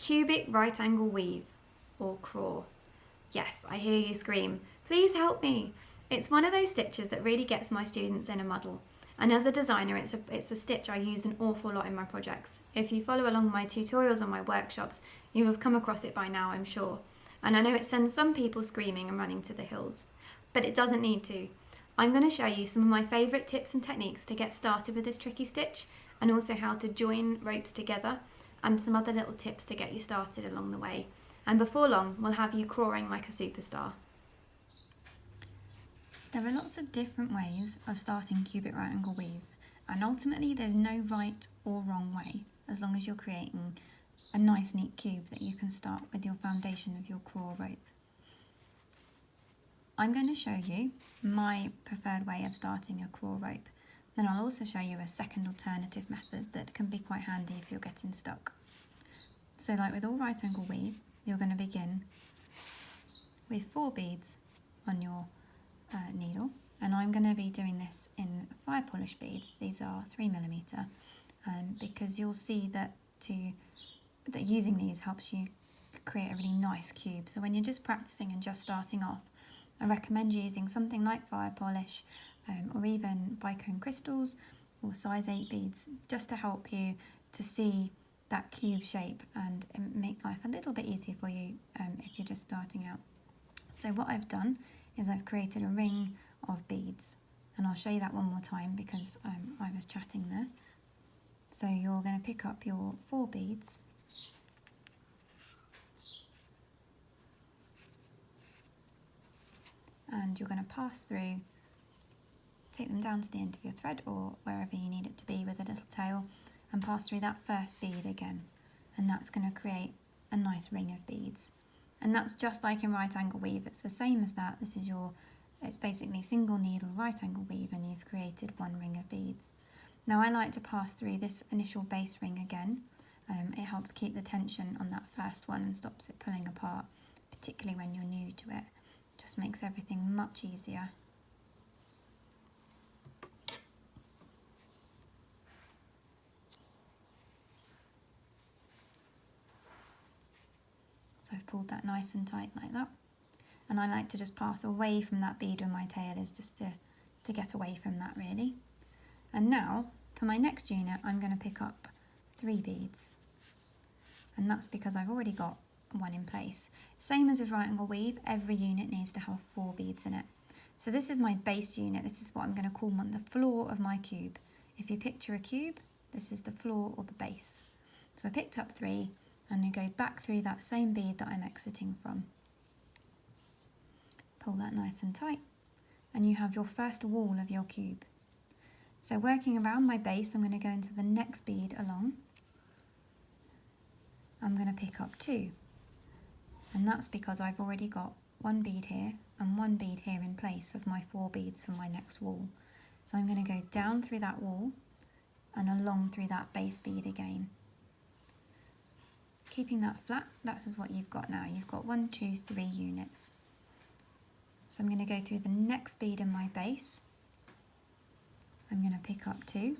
Cubic right angle weave, or CRAW. Yes, I hear you scream, please help me. It's one of those stitches that really gets my students in a muddle. And as a designer, it's a stitch I use an awful lot in my projects. If you follow along my tutorials or my workshops, you will have come across it by now, I'm sure. And I know it sends some people screaming and running to the hills, but it doesn't need to. I'm going to show you some of my favourite tips and techniques to get started with this tricky stitch, and also how to join ropes together, and some other little tips to get you started along the way. And before long, we'll have you crawling like a superstar. There are lots of different ways of starting cubic right angle weave, and ultimately there's no right or wrong way, as long as you're creating a nice neat cube that you can start with your foundation of your CRAW rope. I'm going to show you my preferred way of starting a CRAW rope. Then I'll also show you a second alternative method that can be quite handy if you're getting stuck. So like with all right angle weave, you're going to begin with 4 beads on your needle, and I'm going to be doing this in fire polish beads. These are 3mm, because you'll see that using these helps you create a really nice cube. So when you're just practicing and just starting off, I recommend using something like fire polish, or even bicone crystals or size 8 beads, just to help you to see that cube shape and make life a little bit easier for you if you're just starting out. So what I've done is I've created a ring of beads, and I'll show you that one more time because I was chatting there. So you're going to pick up your 4 beads, and you're going to pass through, take them down to the end of your thread or wherever you need it to be with a little tail, and pass through that first bead again, and that's going to create a nice ring of beads. And that's just like in right angle weave, it's the same as that. It's basically single needle right angle weave, and you've created 1 ring of beads. Now I like to pass through this initial base ring again. It helps keep the tension on that first one and stops it pulling apart, particularly when you're new to it. Just makes everything much easier. So I've pulled that nice and tight like that. And I like to just pass away from that bead when my tail is, just to get away from that really. And now for my next unit, I'm going to pick up 3 beads. And that's because I've already got 1 in place. Same as with right angle weave, every unit needs to have 4 beads in it. So this is my base unit. This is what I'm going to call the floor of my cube. If you picture a cube, this is the floor or the base. So I picked up 3, and I go back through that same bead that I'm exiting from. Pull that nice and tight, and you have your first wall of your cube. So working around my base, I'm going to go into the next bead along. I'm going to pick up 2, and that's because I've already got 1 bead here and 1 bead here in place of my 4 beads for my next wall. So I'm going to go down through that wall and along through that base bead again. Keeping that flat, that's what you've got now. You've got 1, 2, 3 units. So I'm going to go through the next bead in my base. I'm going to pick up 2,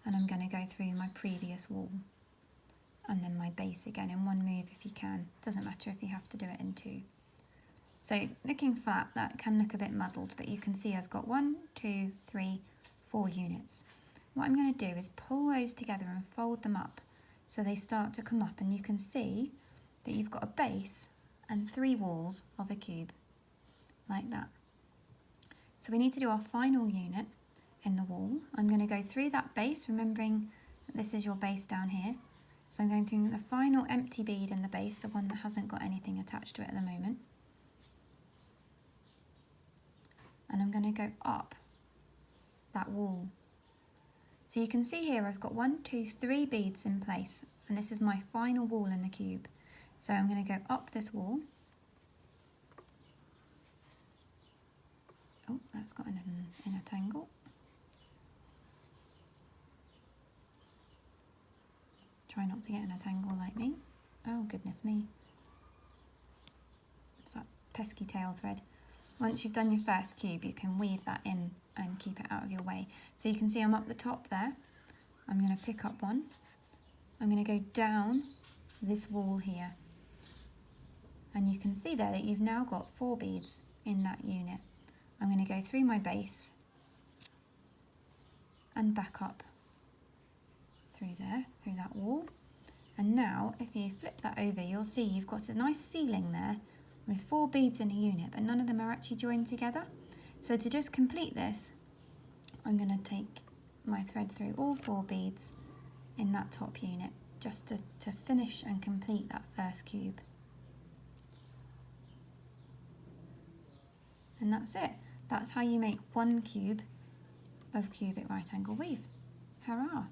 and I'm going to go through my previous wall, and then my base again in 1 move if you can. Doesn't matter if you have to do it in 2. So looking flat, that can look a bit muddled, but you can see I've got 1, 2, 3, 4 units. What I'm going to do is pull those together and fold them up so they start to come up, and you can see that you've got a base and 3 walls of a cube, like that. So we need to do our final unit in the wall. I'm going to go through that base, remembering that this is your base down here. So I'm going through the final empty bead in the base, the one that hasn't got anything attached to it at the moment. And I'm going to go up that wall. So you can see here I've got 1, 2, 3 beads in place, and this is my final wall in the cube. So I'm going to go up this wall. Oh, that's got in a tangle. Try not to get in a tangle like me. Oh, goodness me. It's that pesky tail thread. Once you've done your first cube, you can weave that in and keep it out of your way. So you can see I'm up the top there. I'm going to pick up 1, I'm going to go down this wall here. And you can see there that you've now got 4 beads in that unit. I'm going to go through my base and back up through there, through that wall. And now if you flip that over, you'll see you've got a nice ceiling there with 4 beads in a unit, but none of them are actually joined together. So to just complete this, I'm going to take my thread through all 4 beads in that top unit just to finish and complete that first cube. And that's it. That's how you make 1 cube of cubic right angle weave. Hurrah!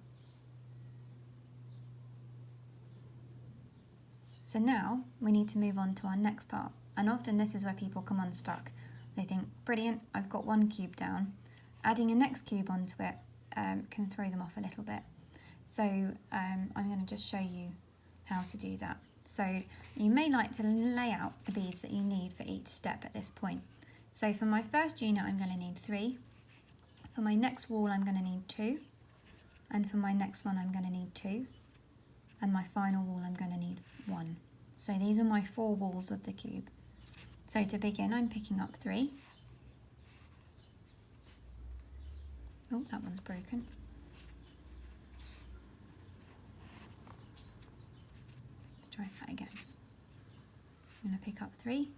So now we need to move on to our next part. And often this is where people come unstuck. They think, brilliant, I've got 1 cube down. Adding a next cube onto it can throw them off a little bit. So I'm going to just show you how to do that. So you may like to lay out the beads that you need for each step at this point. So for my first unit, I'm going to need 3. For my next wall, I'm going to need 2. And for my next one, I'm going to need 2. And my final wall, I'm going to need 1. So these are my 4 walls of the cube. So to begin, I'm picking up 3. Oh, that one's broken. Let's try that again. I'm going to pick up 3.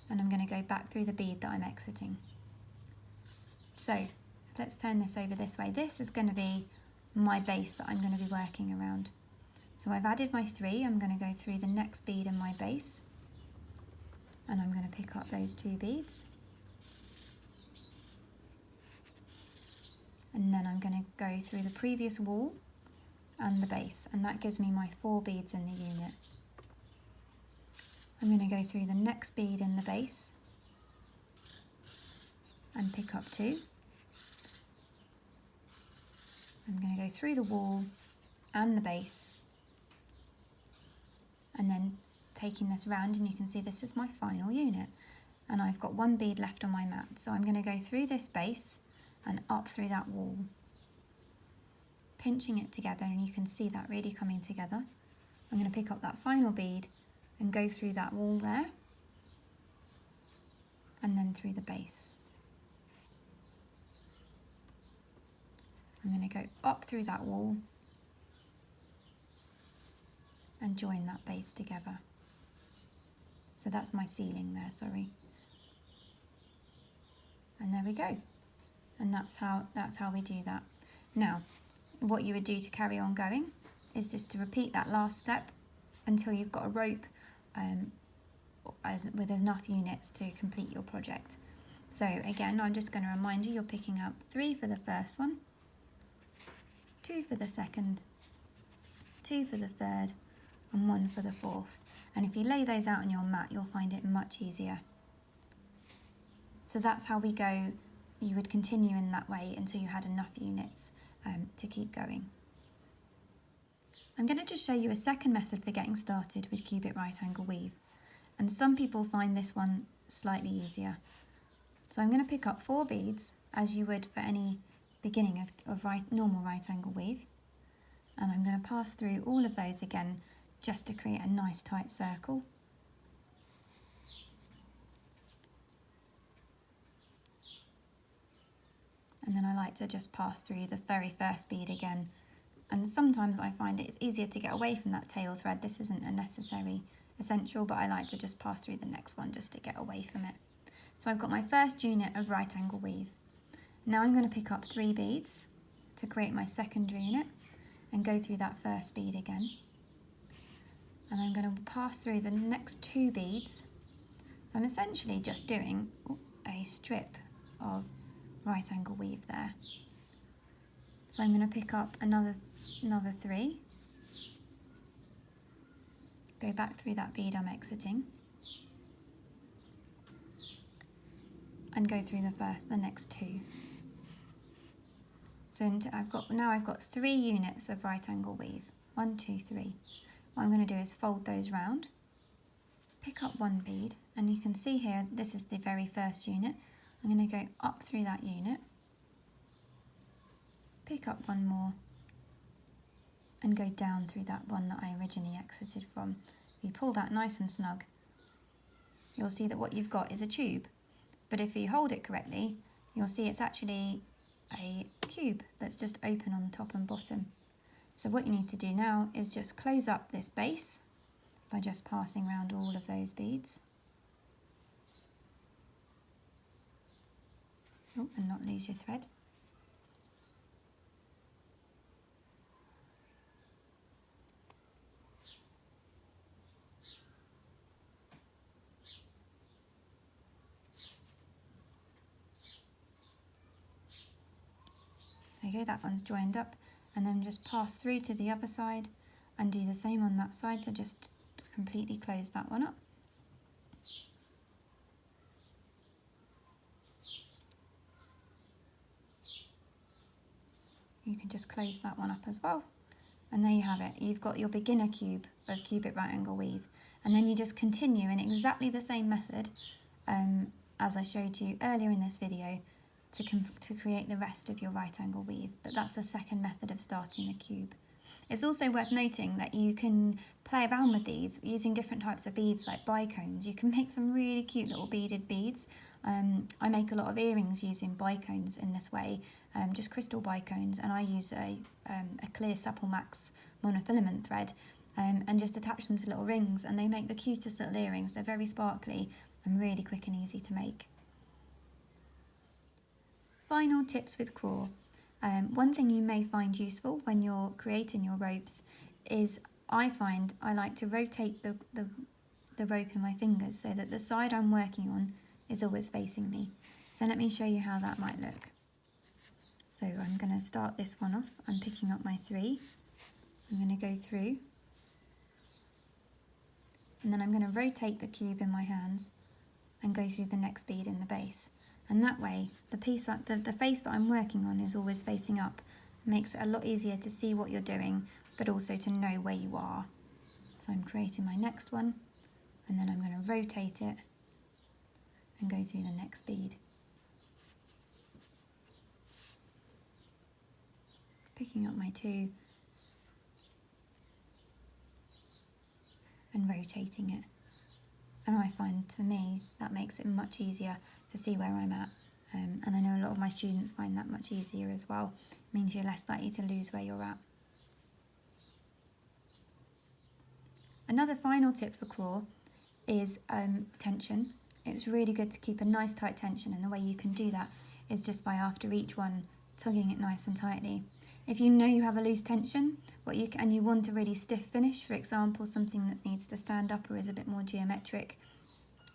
And I'm going to go back through the bead that I'm exiting. So let's turn this over this way. This is going to be my base that I'm going to be working around. So I've added my 3, I'm going to go through the next bead in my base, and I'm going to pick up those 2 beads. And then I'm going to go through the previous wall and the base, and that gives me my 4 beads in the unit. I'm going to go through the next bead in the base and pick up 2. I'm going to go through the wall and the base, and then taking this round, and you can see this is my final unit, and I've got 1 bead left on my mat. So I'm going to go through this base and up through that wall, pinching it together, and you can see that really coming together. I'm going to pick up that final bead and go through that wall there, and then through the base. I'm going to go up through that wall and join that base together. So that's my ceiling there, sorry. And there we go. And that's how we do that. Now, what you would do to carry on going is just to repeat that last step until you've got a rope with enough units to complete your project. So again, I'm just going to remind you, you're picking up 3 for the first one, 2 for the second, 2 for the third, and 1 for the fourth. And if you lay those out on your mat, you'll find it much easier. So that's how we go. You would continue in that way until you had enough units to keep going. I'm going to just show you a second method for getting started with cubic right angle weave. And some people find this one slightly easier. So I'm going to pick up 4 beads, as you would for any beginning of normal right angle weave. And I'm going to pass through all of those again, just to create a nice tight circle. And then I like to just pass through the very first bead again. And sometimes I find it's easier to get away from that tail thread. This isn't a necessary essential, but I like to just pass through the next one just to get away from it. So I've got my first unit of right angle weave. Now I'm going to pick up 3 beads to create my second unit and go through that first bead again. And I'm going to pass through the next 2 beads. So I'm essentially just doing a strip of right angle weave there. So I'm going to pick up another 3, go back through that bead I'm exiting, and go through the next 2. So I've got 3 units of right angle weave. 1, 2, 3. What I'm going to do is fold those round, pick up 1 bead, and you can see here this is the very first unit. I'm going to go up through that unit, pick up 1 more, and go down through that one that I originally exited from. If you pull that nice and snug, you'll see that what you've got is a tube. But if you hold it correctly, you'll see it's actually a cube that's just open on the top and bottom. So what you need to do now is just close up this base by just passing around all of those beads. Oh, and not lose your thread. There you go, that one's joined up, and then just pass through to the other side and do the same on that side to just completely close that one up. You can just close that one up as well. And there you have it. You've got your beginner cube of cubic right angle weave. And then you just continue in exactly the same method as I showed you earlier in this video to create the rest of your right angle weave. But that's the second method of starting the cube. It's also worth noting that you can play around with these using different types of beads like bicones. You can make some really cute little beaded beads. I make a lot of earrings using bicones in this way, just crystal bicones, and I use a clear Supple Max monofilament thread and just attach them to little rings, and they make the cutest little earrings. They're very sparkly and really quick and easy to make. Final tips with CRAW. One thing you may find useful when you're creating your ropes is I like to rotate the rope in my fingers so that the side I'm working on is always facing me. So let me show you how that might look. So I'm going to start this one off. I'm picking up my 3. I'm going to go through, and then I'm going to rotate the cube in my hands and go through the next bead in the base. And that way, the face that I'm working on is always facing up. It makes it a lot easier to see what you're doing, but also to know where you are. So I'm creating my next one, and then I'm going to rotate it and go through the next bead. Picking up my 2 and rotating it. And I find, for me, that makes it much easier to see where I'm at. And I know a lot of my students find that much easier as well. It means you're less likely to lose where you're at. Another final tip for CRAW is tension. It's really good to keep a nice tight tension, and the way you can do that is just by after each one tugging it nice and tightly. If you know you have a loose tension and you want a really stiff finish, for example something that needs to stand up or is a bit more geometric,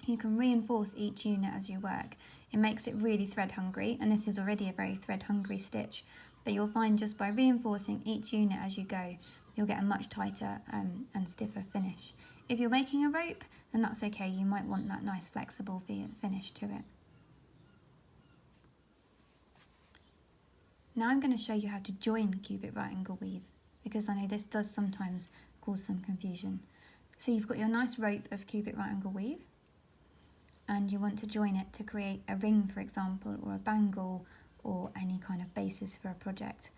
you can reinforce each unit as you work. It makes it really thread hungry, and this is already a very thread hungry stitch, but you'll find just by reinforcing each unit as you go, you'll get a much tighter and stiffer finish. If you're making a rope, then that's okay. You might want that nice flexible finish to it. Now I'm going to show you how to join cubic right angle weave, because I know this does sometimes cause some confusion. So you've got your nice rope of cubic right angle weave, and you want to join it to create a ring, for example, or a bangle, or any kind of basis for a project.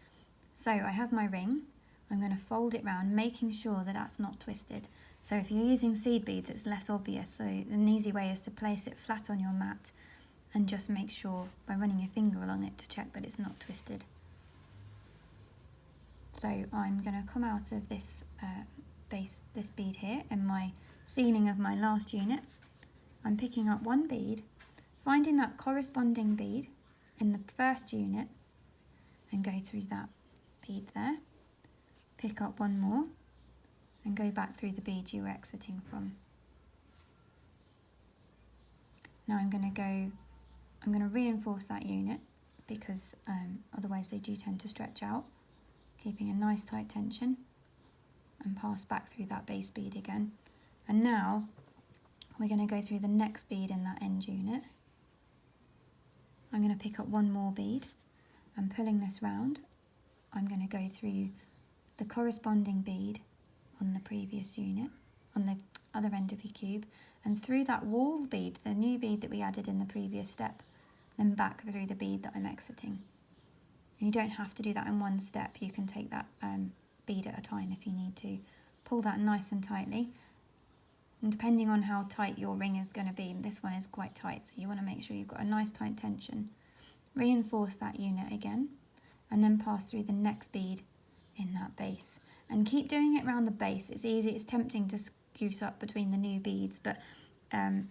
So I have my ring. I'm going to fold it round, making sure that that's not twisted. So if you're using seed beads, it's less obvious. So an easy way is to place it flat on your mat and just make sure by running your finger along it to check that it's not twisted. So I'm going to come out of this this bead here in my ceiling of my last unit. I'm picking up one bead, finding that corresponding bead in the first unit and go through that bead there. Pick up one more and go back through the bead you were exiting from. Now I'm going to reinforce that unit because otherwise they do tend to stretch out, keeping a nice tight tension, and pass back through that base bead again. And now we're going to go through the next bead in that end unit. I'm going to pick up one more bead and pulling this round, I'm going to go through the corresponding bead on the previous unit, on the other end of your cube, and through that wall bead, the new bead that we added in the previous step, then back through the bead that I'm exiting. And you don't have to do that in one step. You can take that bead at a time if you need to. Pull that nice and tightly. And depending on how tight your ring is going to be, this one is quite tight, so you want to make sure you've got a nice tight tension. Reinforce that unit again, and then pass through the next bead in that base. And keep doing it around the base. It's easy, it's tempting to scoot up between the new beads, but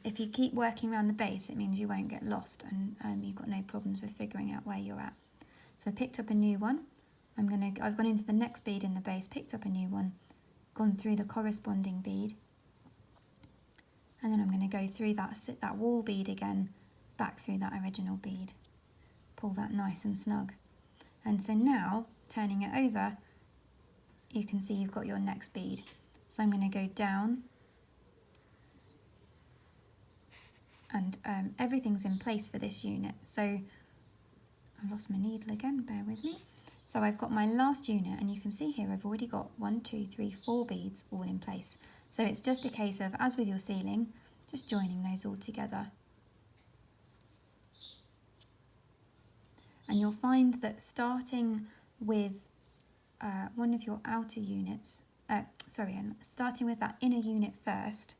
if you keep working around the base, it means you won't get lost, and you've got no problems with figuring out where you're at. So I picked up a new one. I've gone into the next bead in the base, picked up a new one, gone through the corresponding bead, and then I'm going to go through that wall bead again, back through that original bead. Pull that nice and snug. And so now, turning it over, you can see you've got your next bead. So I'm going to go down, and everything's in place for this unit. So I've lost my needle again, bear with me. So I've got my last unit, and you can see here I've already got 1, 2, 3, 4 beads all in place. So it's just a case of, as with your ceiling, just joining those all together. And you'll find that starting with one of your outer units, starting with that inner unit first,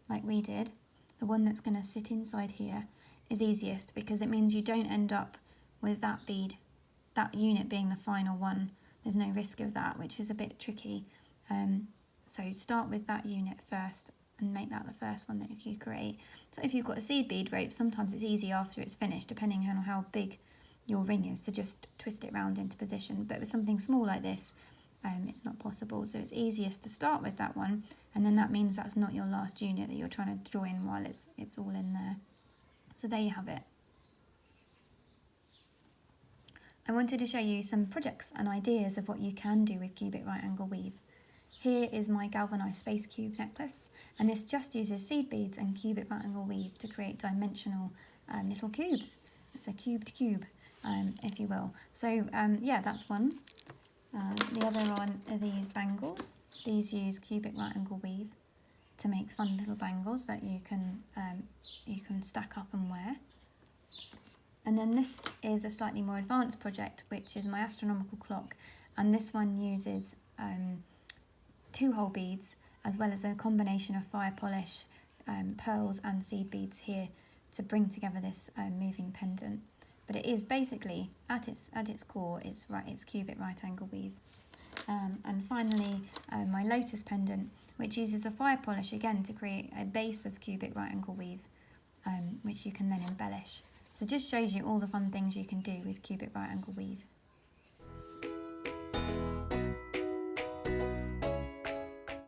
like we did, the one that's going to sit inside here, is easiest, because it means you don't end up with that bead, that unit being the final one. There's no risk of that, which is a bit tricky. So start with that unit first and make that the first one that you create. So if you've got a seed bead rope, sometimes it's easy after it's finished, depending on how big your ring is, to just twist it round into position. But with something small like this, it's not possible. So it's easiest to start with that one, and then that means that's not your last unit that you're trying to join while it's all in there. So there you have it. I wanted to show you some projects and ideas of what you can do with cubic right angle weave. Here is my galvanised space cube necklace, and this just uses seed beads and cubic right angle weave to create dimensional little cubes. It's a cubed cube, if you will. So yeah, that's one. The other one are these bangles. These use cubic right angle weave to make fun little bangles that you can stack up and wear. And then this is a slightly more advanced project, which is my astronomical clock, and this one uses 2-hole beads, as well as a combination of fire polish, pearls and seed beads here to bring together this moving pendant. But it is basically, at its core, it's cubic right angle weave. And finally, my lotus pendant, which uses a fire polish again to create a base of cubic right angle weave, which you can then embellish. So it just shows you all the fun things you can do with cubic right angle weave.